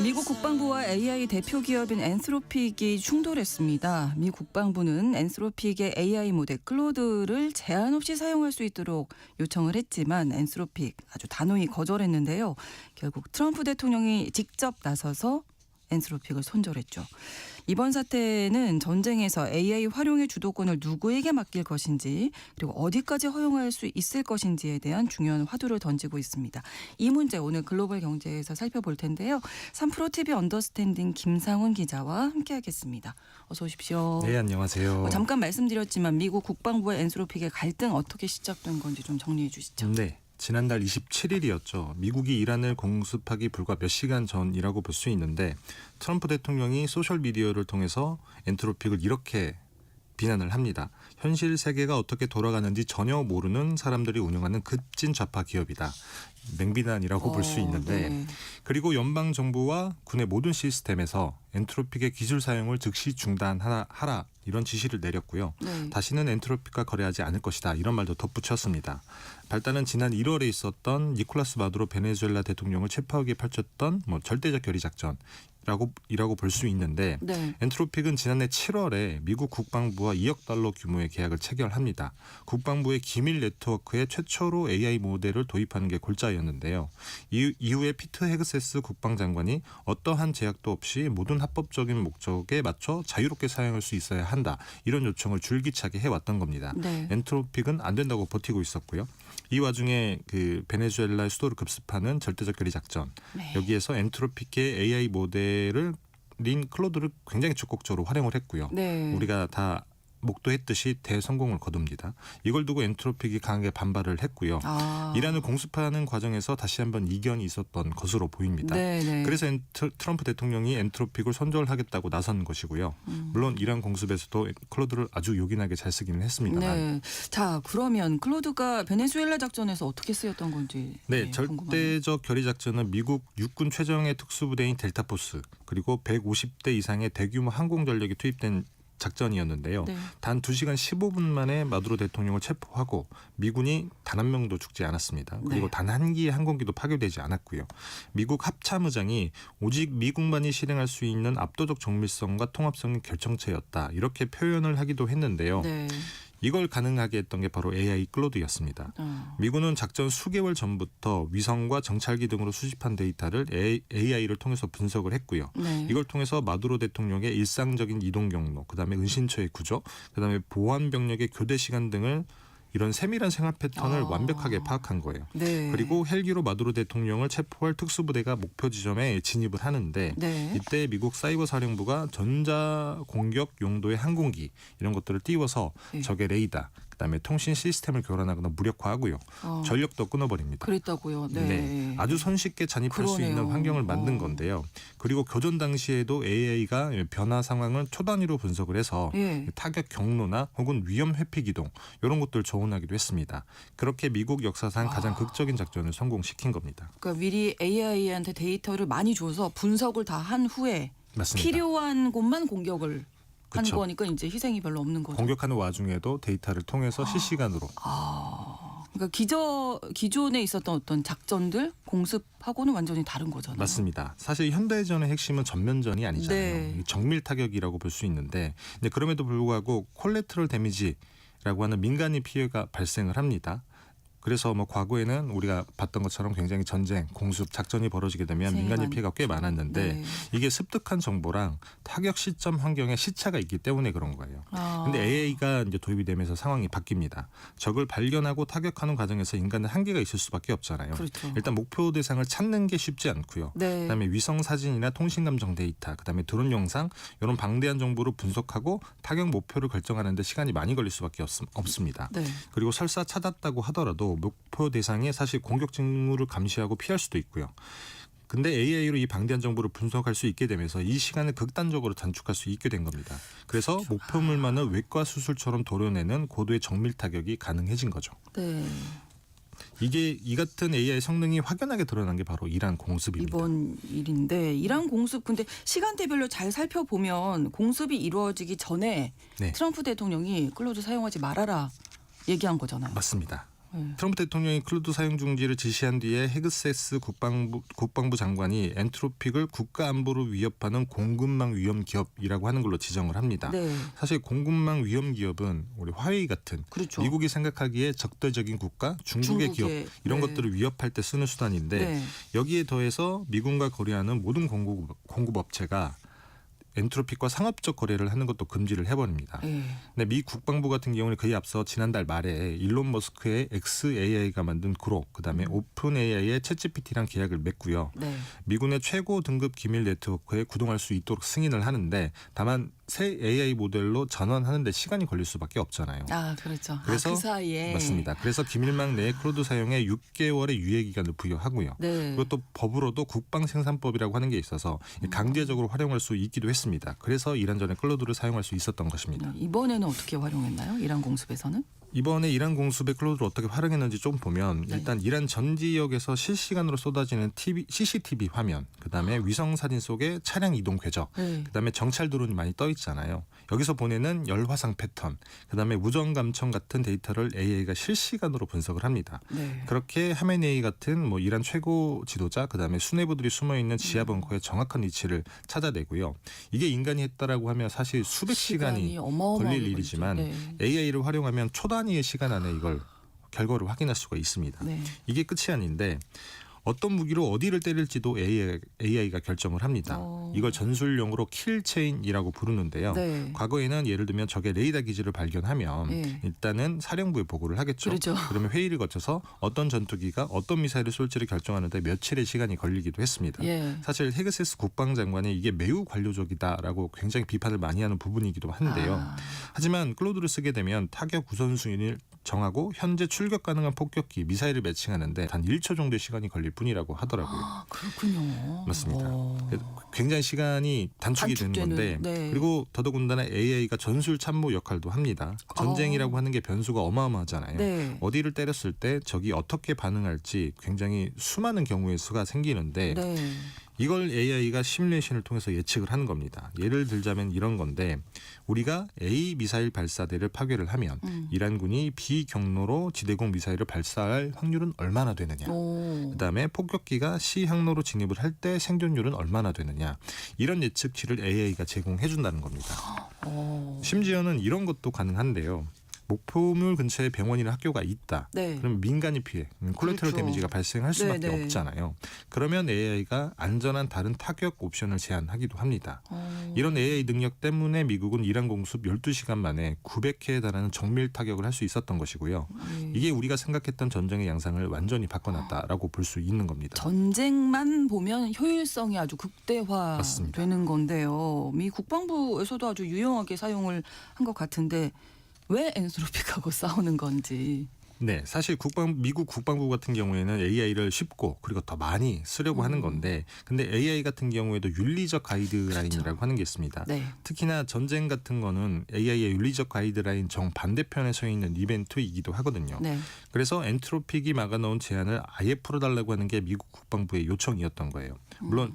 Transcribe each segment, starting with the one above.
미국 국방부와 AI 대표 기업인 엔스로픽이 충돌했습니다. 미 국방부는 엔스로픽의 AI 모델 클로드를 제한 없이 사용할 수 있도록 요청을 했지만 엔스로픽 아주 단호히 거절했는데요. 결국 트럼프 대통령이 직접 나서서 엔스로픽을 손절했죠. 이번 사태는 전쟁에서 AI 활용의 주도권을 누구에게 맡길 것인지 그리고 어디까지 허용할 수 있을 것인지에 대한 중요한 화두를 던지고 있습니다. 이 문제 오늘 글로벌 경제에서 살펴볼 텐데요. 3프로TV 언더스탠딩 김상훈 기자와 함께하겠습니다. 어서 오십시오. 네, 안녕하세요. 잠깐 말씀드렸지만 미국 국방부와 엔스로픽의 갈등 어떻게 시작된 건지 좀 정리해 주시죠. 네. 지난달 27일이었죠. 미국이 이란을 공습하기 불과 몇 시간 전이라고 볼 수 있는데 트럼프 대통령이 소셜미디어를 통해서 엔트로픽을 이렇게 비난을 합니다. 현실 세계가 어떻게 돌아가는지 전혀 모르는 사람들이 운영하는 급진 좌파 기업이다. 맹비난이라고 볼 수 있는데 네. 그리고 연방정부와 군의 모든 시스템에서 엔트로픽의 기술 사용을 즉시 중단하라 이런 지시를 내렸고요. 네. 다시는 엔트로픽과 거래하지 않을 것이다. 이런 말도 덧붙였습니다. 발단은 지난 1월에 있었던 니콜라스 마두로 베네수엘라 대통령을 체포하기에 펼쳤던 절대적 결의 작전. 이라고 볼 수 있는데 네. 엔트로픽은 지난해 7월에 미국 국방부와 2억 달러 규모의 계약을 체결합니다. 국방부의 기밀 네트워크에 최초로 AI 모델을 도입하는 게 골자였는데요. 이후에 피트 헤그세스 국방장관이 어떠한 제약도 없이 모든 합법적인 목적에 맞춰 자유롭게 사용할 수 있어야 한다. 이런 요청을 줄기차게 해왔던 겁니다. 네. 엔트로픽은 안 된다고 버티고 있었고요. 이 와중에 그 베네수엘라의 수도를 급습하는 절대적 결의 작전. 네. 여기에서 엔트로픽의 AI 모델을 린 클로드를 굉장히 적극적으로 활용을 했고요. 네. 우리가 다 목도했듯이 대성공을 거둡니다. 이걸 두고 엔트로픽이 강하게 반발을 했고요. 이란을 공습하는 과정에서 다시 한번 이견이 있었던 것으로 보입니다. 네네. 그래서 트럼프 대통령이 엔트로픽을 손절하겠다고 나선 것이고요. 물론 이란 공습에서도 클로드를 아주 요긴하게 잘 쓰기는 했습니다만. 네. 자, 그러면 클로드가 베네수엘라 작전에서 어떻게 쓰였던 건지. 네, 궁금하네요. 절대적 결의 작전은 미국 육군 최정예 특수부대인 델타포스 그리고 150대 이상의 대규모 항공 전력이 투입된 작전이었는데요. 네. 단 2시간 15분 만에 마두로 대통령을 체포하고 미군이 단 한 명도 죽지 않았습니다. 그리고 네. 단 한 기의 항공기도 파괴되지 않았고요. 미국 합참의장이 오직 미국만이 실행할 수 있는 압도적 정밀성과 통합성의 결정체였다. 이렇게 표현을 하기도 했는데요. 네. 이걸 가능하게 했던 게 바로 AI 클로드였습니다. 미군은 작전 수개월 전부터 위성과 정찰기 등으로 수집한 데이터를 AI를 통해서 분석을 했고요. 네. 이걸 통해서 마두로 대통령의 일상적인 이동 경로, 그다음에 은신처의 구조, 그다음에 보안 병력의 교대 시간 등을 이런 세밀한 생활 패턴을 완벽하게 파악한 거예요. 네. 그리고 헬기로 마두로 대통령을 체포할 특수부대가 목표 지점에 진입을 하는데 네. 이때 미국 사이버 사령부가 전자 공격 용도의 항공기 이런 것들을 띄워서 네. 적의 레이더, 그다음에 통신 시스템을 교란하거나 무력화하고요. 전력도 끊어버립니다. 그랬다고요. 네. 아주 손쉽게 잔입할 수 그러네요. 있는 환경을 만든 건데요. 그리고 교전 당시에도 AI가 변화 상황을 초단위로 분석을 해서 예. 타격 경로나 혹은 위험 회피 기동 이런 것들을 조언하기도 했습니다. 그렇게 미국 역사상 가장 극적인 작전을 성공시킨 겁니다. 그러니까 미리 AI한테 데이터를 많이 줘서 분석을 다 한 후에 맞습니다. 필요한 곳만 공격을 한 그쵸. 거니까 이제 희생이 별로 없는 거죠. 공격하는 와중에도 데이터를 통해서 실시간으로 그러니까 기존에 있었던 어떤 작전들 공습하고는 완전히 다른 거잖아요. 맞습니다. 사실 현대전의 핵심은 전면전이 아니잖아요. 네. 정밀 타격이라고 볼 수 있는데 근데 그럼에도 불구하고 콜레트럴 데미지라고 하는 민간인 피해가 발생을 합니다. 그래서 과거에는 우리가 봤던 것처럼 굉장히 전쟁, 공습, 작전이 벌어지게 되면 민간인 피해가 꽤 많았는데 네. 이게 습득한 정보랑 타격 시점 환경에 시차가 있기 때문에 그런 거예요. 근데 AI가 이제 도입이 되면서 상황이 바뀝니다. 적을 발견하고 타격하는 과정에서 인간은 한계가 있을 수밖에 없잖아요. 그렇죠. 일단 목표 대상을 찾는 게 쉽지 않고요. 네. 그다음에 위성 사진이나 통신 감정 데이터, 그다음에 드론 영상 이런 방대한 정보를 분석하고 타격 목표를 결정하는 데 시간이 많이 걸릴 수밖에 없습니다. 네. 그리고 설사 찾았다고 하더라도 목표 대상에 사실 공격 징후를 감시하고 피할 수도 있고요. 근데 AI로 이 방대한 정보를 분석할 수 있게 되면서 이 시간을 극단적으로 단축할 수 있게 된 겁니다. 그래서 목표물만을 외과 수술처럼 도려내는 고도의 정밀 타격이 가능해진 거죠. 네. 이 같은 AI 성능이 확연하게 드러난 게 바로 이란 공습입니다. 이번 일인데 이란 공습 근데 시간대별로 잘 살펴보면 공습이 이루어지기 전에 네. 트럼프 대통령이 클로드 사용하지 말아라 얘기한 거잖아요. 맞습니다. 트럼프 대통령이 클로드 사용 중지를 지시한 뒤에 헤그세스 국방부 장관이 엔트로픽을 국가 안보를 위협하는 공급망 위험 기업이라고 하는 걸로 지정을 합니다. 네. 사실 공급망 위험 기업은 우리 화웨이 같은 그렇죠. 미국이 생각하기에 적대적인 국가, 중국의 기업 이런 네. 것들을 위협할 때 쓰는 수단인데 네. 여기에 더해서 미군과 거래하는 모든 공급업체가 엔트로픽과 상업적 거래를 하는 것도 금지를 해버립니다. 네. 근데 미 국방부 같은 경우는 그에 앞서 지난달 말에 일론 머스크의 XAI가 만든 그록, 그다음에 오픈 AI의 챗GPT랑 계약을 맺고요. 네. 미군의 최고 등급 기밀 네트워크에 구동할 수 있도록 승인을 하는데 다만 새 AI 모델로 전환하는 데 시간이 걸릴 수밖에 없잖아요. 아, 그렇죠. 그래서 그 사이에 맞습니다. 그래서 기밀망 내 클로드 사용에 6개월의 유예 기간을 부여하고요. 네. 그리고 또 법으로도 국방생산법이라고 하는 게 있어서 강제적으로 활용할 수 있기도 했습니다. 그래서 이란전에 클로드를 사용할 수 있었던 것입니다. 이번에는 어떻게 활용했나요? 이란 공습에서는? 이번에 이란 공습의 클로드를 어떻게 활용했는지 좀 보면 네. 일단 이란 전 지역에서 실시간으로 쏟아지는 CCTV 화면, 그다음에 위성 사진 속의 차량 이동 궤적, 네. 그다음에 정찰 드론이 많이 떠 있잖아요. 여기서 보내는 열화상 패턴, 그다음에 무전 감청 같은 데이터를 AI가 실시간으로 분석을 합니다. 네. 그렇게 하메네이 같은 뭐 이란 최고 지도자, 그다음에 수뇌부들이 숨어 있는 지하 벙커의 정확한 위치를 찾아내고요. 이게 인간이 했다라고 하면 사실 수백 시간이 어마어마하게 걸릴 일이지만 걸리죠. 네. AI를 활용하면 초 단위의 시간 안에 이걸 결과를 확인할 수가 있습니다. 네. 이게 끝이 아닌데 어떤 무기로 어디를 때릴지도 AI가 결정을 합니다. 이걸 전술용어로 킬체인이라고 부르는데요. 네. 과거에는 예를 들면 적의 레이더 기지를 발견하면 네. 일단은 사령부에 보고를 하겠죠. 그렇죠. 그러면 회의를 거쳐서 어떤 전투기가 어떤 미사일을 쏠지를 결정하는데 며칠의 시간이 걸리기도 했습니다. 예. 사실 헤그세스 국방장관이 이게 매우 관료적이다라고 굉장히 비판을 많이 하는 부분이기도 한데요. 아, 하지만 클로드를 쓰게 되면 타격 우선순위를 정하고 현재 출격 가능한 폭격기, 미사일을 매칭하는데 단 1초 정도의 시간이 걸릴 뿐이라고 하더라고요. 그렇군요. 맞습니다. 오. 굉장히 시간이 단축이 되는 건데 네. 그리고 더더군다나 AI가 전술 참모 역할도 합니다. 전쟁이라고 하는 게 변수가 어마어마하잖아요. 네. 어디를 때렸을 때 적이 어떻게 반응할지 굉장히 수많은 경우의 수가 생기는데 네. 이걸 AI가 시뮬레이션을 통해서 예측을 하는 겁니다. 예를 들자면 이런 건데 우리가 A 미사일 발사대를 파괴를 하면 이란군이 B 경로로 지대공 미사일을 발사할 확률은 얼마나 되느냐. 오. 그다음에 폭격기가 C 항로로 진입을 할 때 생존율은 얼마나 되느냐. 이런 예측치를 AI가 제공해 준다는 겁니다. 오. 심지어는 이런 것도 가능한데요. 목표물 근처에 병원이나 학교가 있다. 네. 그럼 민간인 피해, 콜레테럴 그렇죠. 데미지가 발생할 수밖에 네네. 없잖아요. 그러면 AI가 안전한 다른 타격 옵션을 제안하기도 합니다. 이런 AI 능력 때문에 미국은 이란 공습 12시간 만에 900회에 달하는 정밀 타격을 할 수 있었던 것이고요. 이게 우리가 생각했던 전쟁의 양상을 완전히 바꿔놨다라고 볼 수 있는 겁니다. 전쟁만 보면 효율성이 아주 맞습니다. 극대화되는 건데요. 미 국방부에서도 아주 유용하게 사용을 한 것 같은데 왜 엔트로픽하고 싸우는 건지. 네, 사실 미국 국방부 같은 경우에는 AI를 쉽고 그리고 더 많이 쓰려고 하는 건데, 근데 AI 같은 경우에도 윤리적 가이드라인이라고 그렇죠. 하는 게 있습니다. 네. 특히나 전쟁 같은 거는 AI의 윤리적 가이드라인 정반대편에 서 있는 이벤트이기도 하거든요. 네. 그래서 엔트로픽이 막아놓은 제한을 아예 풀어달라고 하는 게 미국 국방부의 요청이었던 거예요. 물론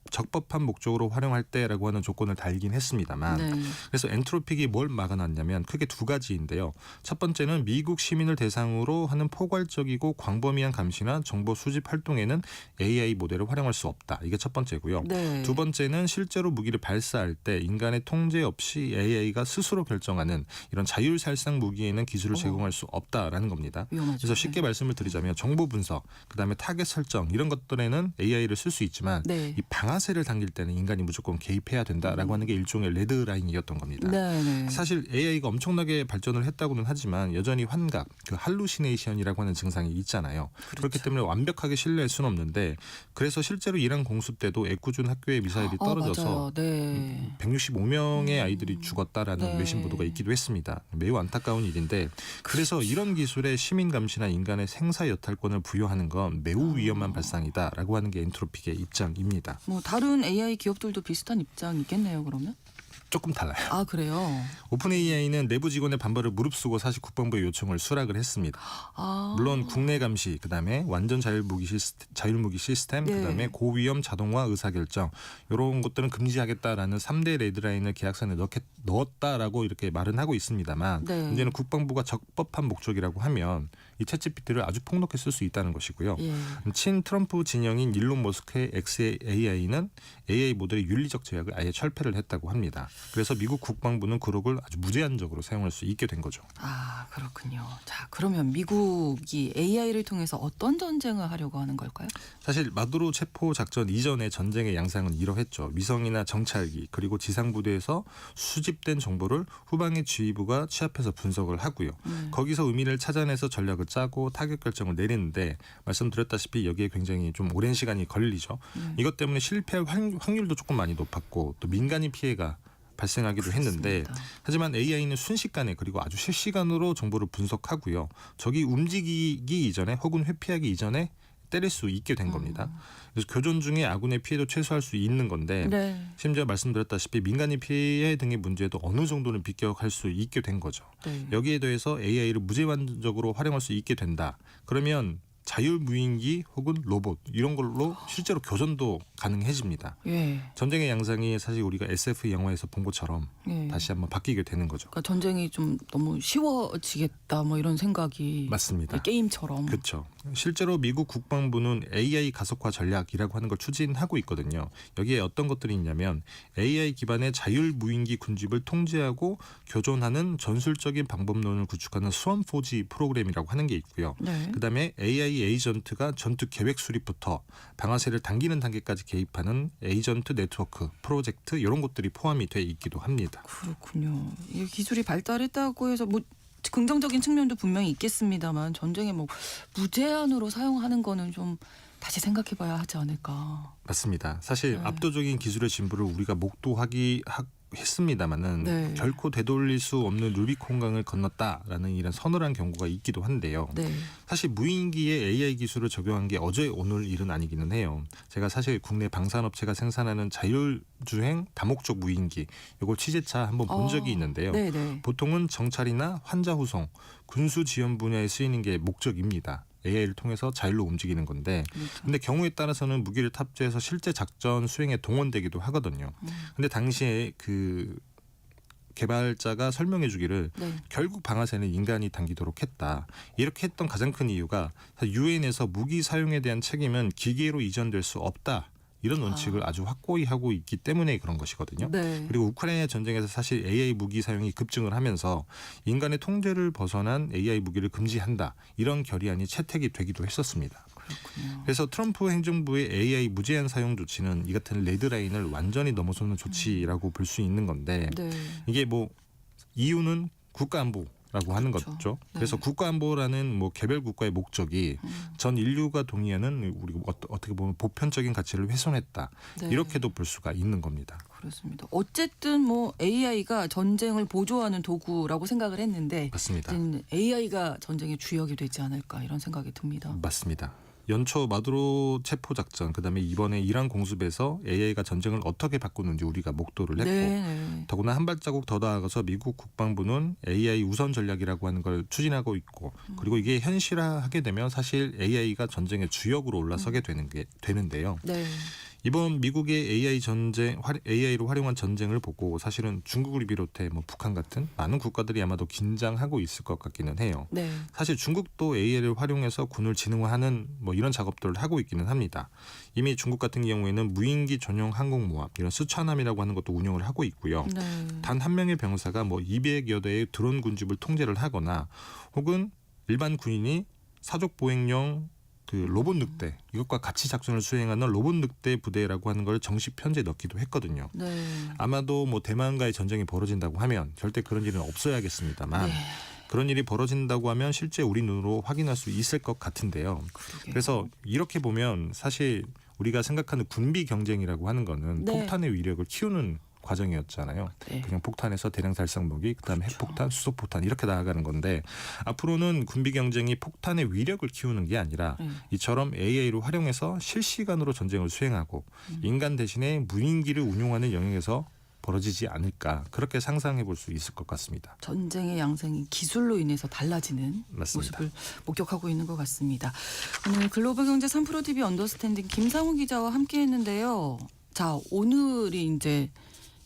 적법한 목적으로 활용할 때라고 하는 조건을 달긴 했습니다만 네. 그래서 엔트로픽이 뭘 막아놨냐면 크게 두 가지인데요. 첫 번째는 미국 시민을 대상으로 하는 포괄적이고 광범위한 감시나 정보 수집 활동에는 AI 모델을 활용할 수 없다. 이게 첫 번째고요. 네. 두 번째는 실제로 무기를 발사할 때 인간의 통제 없이 AI가 스스로 결정하는 이런 자율살상 무기에는 기술을 제공할 수 없다라는 겁니다. 위험하죠. 그래서 쉽게 말씀을 드리자면 정보 분석, 그다음에 타겟 설정 이런 것들에는 AI를 쓸 수 있지만 네. 이 방아쇠를 당길 때는 인간이 무조건 개입해야 된다라고 하는 게 일종의 레드라인이었던 겁니다. 네. 네. 사실 AI가 엄청나게 발전을 했다고는 하지만 여전히 환각, 그 할루시네이션이라고 하는 증상이 있잖아요. 그렇기 때문에 완벽하게 신뢰할 수는 없는데 그래서 실제로 이란 공습 때도 애꿎은 학교에 미사일이 떨어져서 맞아요. 네. 165명의 아이들이 죽었다라는 네. 외신 보도가 있기도 했습니다. 매우 안타까운 일인데 그래서 이런 기술에 시민 감시나 인간의 생사 여탈권을 부여하는 건 매우 위험한 발상이다라고 하는 게 엔트로픽의 입장입니다. 뭐 다른 AI 기업들도 비슷한 입장이겠네요. 그러면. 조금 달라요. 아, 그래요? 오픈 AI는 내부 직원의 반발을 무릅쓰고 사실 국방부의 요청을 수락을 했습니다. 아. 물론 국내 감시, 그다음에 완전 자율무기 시스템, 네. 그다음에 고위험 자동화 의사결정 이런 것들은 금지하겠다라는 3대 레드라인을 계약서에 넣었다라고 이렇게 말은 하고 있습니다만 네. 문제는 국방부가 적법한 목적이라고 하면 이 챗GPT를 아주 폭넓게 쓸 수 있다는 것이고요. 예. 친 트럼프 진영인 일론 머스크의 XAI는 AI 모델의 윤리적 제약을 아예 철폐를 했다고 합니다. 그래서 미국 국방부는 그룹을 아주 무제한적으로 사용할 수 있게 된 거죠. 아, 그렇군요. 자, 그러면 미국이 AI를 통해서 어떤 전쟁을 하려고 하는 걸까요? 사실 마두로 체포 작전 이전의 전쟁의 양상은 이러했죠. 위성이나 정찰기 그리고 지상부대에서 수집된 정보를 후방의 지휘부가 취합해서 분석을 하고요. 거기서 의미를 찾아내서 전략을 짜고 타격 결정을 내리는데 말씀드렸다시피 여기에 굉장히 좀 오랜 시간이 걸리죠. 이것 때문에 실패할 확률도 조금 많이 높았고 또 민간인 피해가 발생하기도 했는데 하지만 AI는 순식간에 그리고 아주 실시간으로 정보를 분석하고요. 적이 움직이기 이전에 혹은 회피하기 이전에 때릴 수 있게 된 겁니다. 그래서 교전 중에 아군의 피해도 최소화할 수 있는 건데 네. 심지어 말씀드렸다시피 민간인 피해 등의 문제도 어느 정도는 비껴갈 수 있게 된 거죠. 네. 여기에 대해서 AI를 무제한적으로 활용할 수 있게 된다. 그러면 자율무인기 혹은 로봇 이런 걸로 실제로 교전도 가능해집니다. 예. 전쟁의 양상이 사실 우리가 SF 영화에서 본 것처럼 예. 다시 한번 바뀌게 되는 거죠. 그러니까 전쟁이 좀 너무 쉬워지겠다 뭐 이런 생각이 맞습니다. 게임처럼. 그렇죠. 실제로 미국 국방부는 AI 가속화 전략이라고 하는 걸 추진하고 있거든요. 여기에 어떤 것들이 있냐면 AI 기반의 자율무인기 군집을 통제하고 교전하는 전술적인 방법론을 구축하는 스원포지 프로그램이라고 하는 게 있고요. 네. 그다음에 AI 에이전트가 전투 계획 수립부터 방아쇠를 당기는 단계까지 개입하는 에이전트 네트워크 프로젝트 이런 것들이 포함이 돼 있기도 합니다. 그렇군요. 이 기술이 발달했다고 해서 뭐 긍정적인 측면도 분명히 있겠습니다만 전쟁에 뭐 무제한으로 사용하는 거는 좀 다시 생각해봐야 하지 않을까. 맞습니다. 사실 네. 압도적인 기술의 진보를 우리가 했습니다마는 네. 결코 되돌릴 수 없는 루비콘강을 건넜다라는 이런 서늘한 경고가 있기도 한데요. 네. 사실 무인기에 AI 기술을 적용한 게 어제 오늘 일은 아니기는 해요. 제가 사실 국내 방산업체가 생산하는 자율주행 다목적 무인기 이걸 취재차 한번 본 적이 있는데요. 네네. 보통은 정찰이나 환자 후송, 군수 지원 분야에 쓰이는 게 목적입니다. AI를 통해서 자율로 움직이는 건데 그렇죠. 근데 경우에 따라서는 무기를 탑재해서 실제 작전 수행에 동원되기도 하거든요. 근데 당시에 그 개발자가 설명해 주기를 네. 결국 방아쇠는 인간이 당기도록 했다. 이렇게 했던 가장 큰 이유가 유엔에서 무기 사용에 대한 책임은 기계로 이전될 수 없다. 이런 원칙을 아주 확고히 하고 있기 때문에 그런 것이거든요. 네. 그리고 우크라이나 전쟁에서 사실 AI 무기 사용이 급증을 하면서 인간의 통제를 벗어난 AI 무기를 금지한다. 이런 결의안이 채택이 되기도 했었습니다. 그렇군요. 그래서 트럼프 행정부의 AI 무제한 사용 조치는 이 같은 레드라인을 완전히 넘어서는 조치라고 볼 수 있는 건데 네. 이게 뭐 이유는 국가안보라고 하는 그렇죠. 거죠. 네. 그래서 국가안보라는 뭐 개별 국가의 목적이 전 인류가 동의하는 우리 어떻게 보면 보편적인 가치를 훼손했다. 네. 이렇게도 볼 수가 있는 겁니다. 그렇습니다. 어쨌든 뭐 AI가 전쟁을 보조하는 도구라고 생각을 했는데 맞습니다. 이제는 AI가 전쟁의 주역이 되지 않을까 이런 생각이 듭니다. 맞습니다. 연초 마두로 체포 작전, 그다음에 이번에 이란 공습에서 AI가 전쟁을 어떻게 바꾸는지 우리가 목도를 했고 네. 더구나 한 발자국 더 나아가서 미국 국방부는 AI 우선 전략이라고 하는 걸 추진하고 있고 그리고 이게 현실화하게 되면 사실 AI가 전쟁의 주역으로 올라서게 되는데요. 네. 이번 미국의 AI로 활용한 전쟁을 보고 사실은 중국을 비롯해 뭐 북한 같은 많은 국가들이 아마도 긴장하고 있을 것 같기는 해요. 네. 사실 중국도 AI를 활용해서 군을 지능화하는 뭐 이런 작업들을 하고 있기는 합니다. 이미 중국 같은 경우에는 무인기 전용 항공모함 이런 스촨함이라고 하는 것도 운영을 하고 있고요. 네. 단 한 명의 병사가 뭐 200여 대의 드론 군집을 통제를 하거나 혹은 일반 군인이 사족 보행용 그 로봇 늑대 이것과 같이 작전을 수행하는 로봇 늑대 부대라고 하는 걸 정식 편지에 넣기도 했거든요. 네. 아마도 뭐 대만과의 전쟁이 벌어진다고 하면 절대 그런 일은 없어야겠습니다만 네. 그런 일이 벌어진다고 하면 실제 우리 눈으로 확인할 수 있을 것 같은데요. 그러게요. 그래서 이렇게 보면 사실 우리가 생각하는 군비 경쟁이라고 하는 거는 네. 폭탄의 위력을 키우는 과정이었잖아요. 네. 그냥 폭탄에서 대량 살상 무기, 그다음에 그렇죠. 핵폭탄, 수소폭탄 이렇게 나아가는 건데 앞으로는 군비 경쟁이 폭탄의 위력을 키우는 게 아니라 이처럼 AI로 활용해서 실시간으로 전쟁을 수행하고 인간 대신에 무인기를 운용하는 영역에서 벌어지지 않을까 그렇게 상상해 볼 수 있을 것 같습니다. 전쟁의 양상이 기술로 인해서 달라지는 맞습니다. 모습을 목격하고 있는 것 같습니다. 오늘 글로벌 경제 3프로 TV 언더스탠딩 김상우 기자와 함께했는데요. 자, 오늘이 이제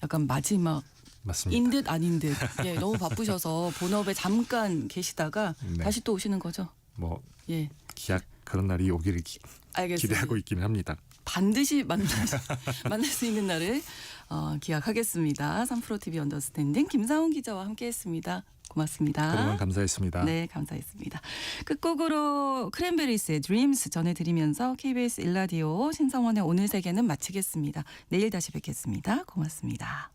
약간 마지막. 맞습니다. 인 듯 아닌 듯. 예, 너무 바쁘셔서 본업에 잠깐 계시다가 네. 다시 또 오시는 거죠? 뭐 예, 기약 그런 날이 오기를 알겠습니다. 기대하고 있기는 합니다. 반드시 만날 수 있는 날을 기약하겠습니다. 3프로 TV 언더스탠딩 김상훈 기자와 함께했습니다. 고맙습니다. 그동안 감사했습니다. 네, 감사했습니다. 끝곡으로 크랜베리스의 Dreams 전해드리면서 KBS 1라디오 신성원의 오늘 세계는 마치겠습니다. 내일 다시 뵙겠습니다. 고맙습니다.